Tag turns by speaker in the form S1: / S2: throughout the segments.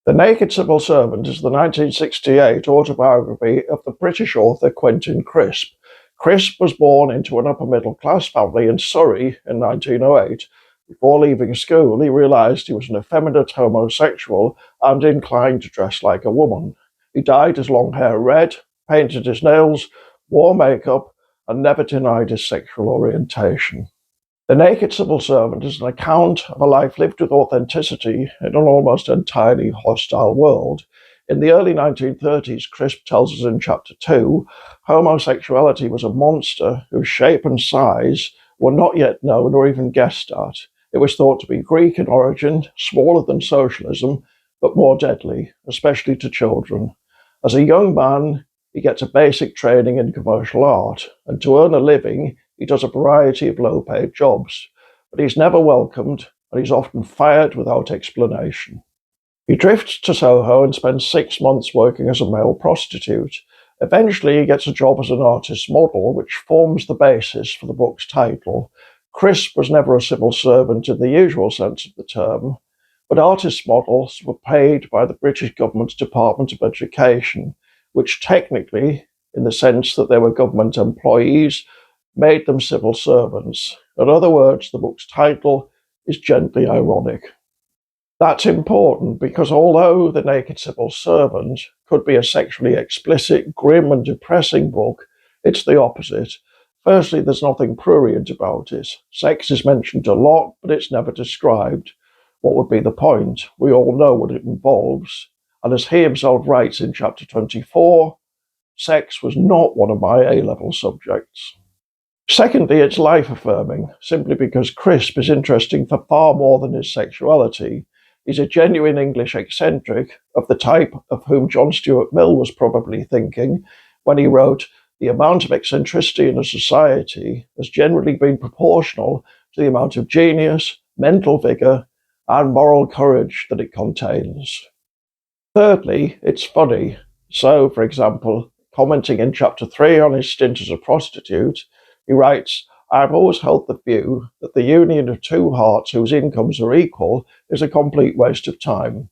S1: The Naked Civil Servant is the 1968 autobiography of the British author Quentin Crisp. Crisp was born into an upper-middle-class family in Surrey in 1908. Before leaving school, he realised he was an effeminate homosexual and inclined to dress like a woman. He dyed his long hair red, painted his nails, wore makeup, and never denied his sexual orientation. The Naked Civil Servant is an account of a life lived with authenticity in an almost entirely hostile world. In the early 1930s, Crisp tells us in Chapter 2, homosexuality was a monster whose shape and size were not yet known or even guessed at. It was thought to be Greek in origin, smaller than socialism, but more deadly, especially to children. As a young man, he gets a basic training in commercial art, and to earn a living, he does a variety of low-paid jobs, but he's never welcomed, and he's often fired without explanation. He drifts to Soho and spends 6 months working as a male prostitute. Eventually, he gets a job as an artist model, which forms the basis for the book's title. Crisp was never a civil servant in the usual sense of the term, but artist models were paid by the British government's Department of Education, which technically, in the sense that they were government employees, made them civil servants. In other words, the book's title is gently ironic. That's important because although The Naked Civil Servant could be a sexually explicit, grim and depressing book, it's the opposite. Firstly, there's nothing prurient about it. Sex is mentioned a lot, but it's never described. What would be the point? We all know what it involves. And as he himself writes in Chapter 24, sex was not one of my A-level subjects. Secondly, it's life-affirming, simply because Crisp is interesting for far more than his sexuality. He's a genuine English eccentric, of the type of whom John Stuart Mill was probably thinking when he wrote, "The amount of eccentricity in a society has generally been proportional to the amount of genius, mental vigour, and moral courage that it contains." Thirdly, it's funny. So, for example, commenting in Chapter 3 on his stint as a prostitute, he writes, "I've always held the view that the union of two hearts whose incomes are equal is a complete waste of time.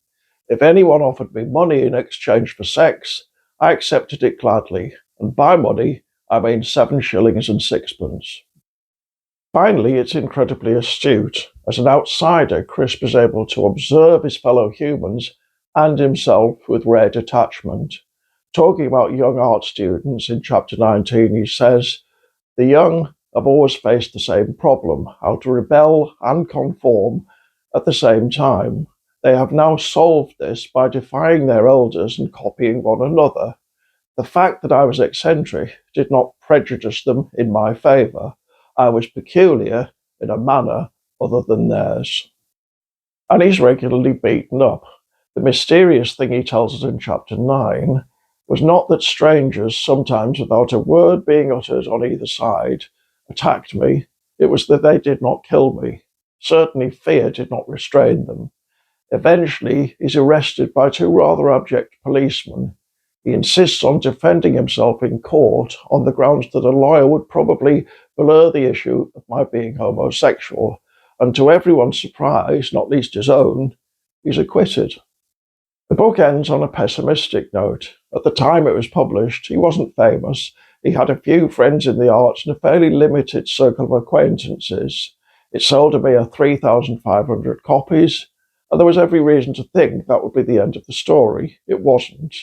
S1: If anyone offered me money in exchange for sex, I accepted it gladly, and by money, I mean 7 shillings and sixpence." Finally, it's incredibly astute. As an outsider, Crisp is able to observe his fellow humans and himself with rare detachment. Talking about young art students in Chapter 19, he says, "The young have always faced the same problem, how to rebel and conform at the same time. They have now solved this by defying their elders and copying one another. The fact that I was eccentric did not prejudice them in my favour. I was peculiar in a manner other than theirs." And he's regularly beaten up. The mysterious thing he tells us in Chapter 9 was not that strangers, sometimes without a word being uttered on either side, attacked me. It was that they did not kill me. Certainly fear did not restrain them. Eventually, he's arrested by 2 rather abject policemen. He insists on defending himself in court on the grounds that a lawyer would probably blur the issue of my being homosexual, and to everyone's surprise, not least his own, he's acquitted. The book ends on a pessimistic note. At the time it was published, he wasn't famous. He had a few friends in the arts and a fairly limited circle of acquaintances. It sold a mere 3,500 copies, and there was every reason to think that would be the end of the story. It wasn't.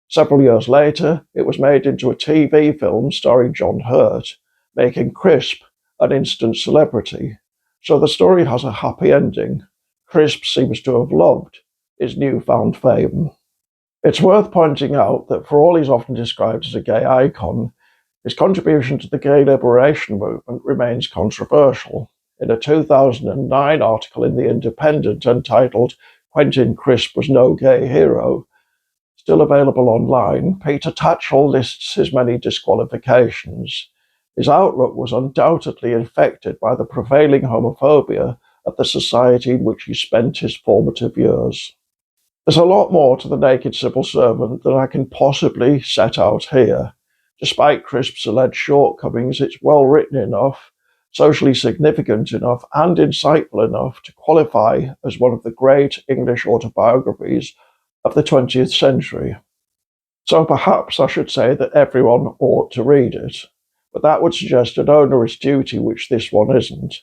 S1: Several years later, it was made into a TV film starring John Hurt, making Crisp an instant celebrity. So the story has a happy ending. Crisp seems to have loved his newfound fame. It's worth pointing out that for all he's often described as a gay icon, his contribution to the gay liberation movement remains controversial. In a 2009 article in The Independent entitled "Quentin Crisp was no gay hero," still available online, Peter Tatchell lists his many disqualifications. His outlook was undoubtedly infected by the prevailing homophobia of the society in which he spent his formative years. There's a lot more to The Naked Civil Servant than I can possibly set out here. Despite Crisp's alleged shortcomings, it's well written enough, socially significant enough, and insightful enough to qualify as one of the great English autobiographies of the 20th century. So perhaps I should say that everyone ought to read it, but that would suggest an onerous duty, which this one isn't.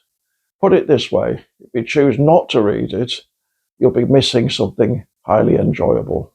S1: Put it this way, if you choose not to read it, you'll be missing something highly enjoyable.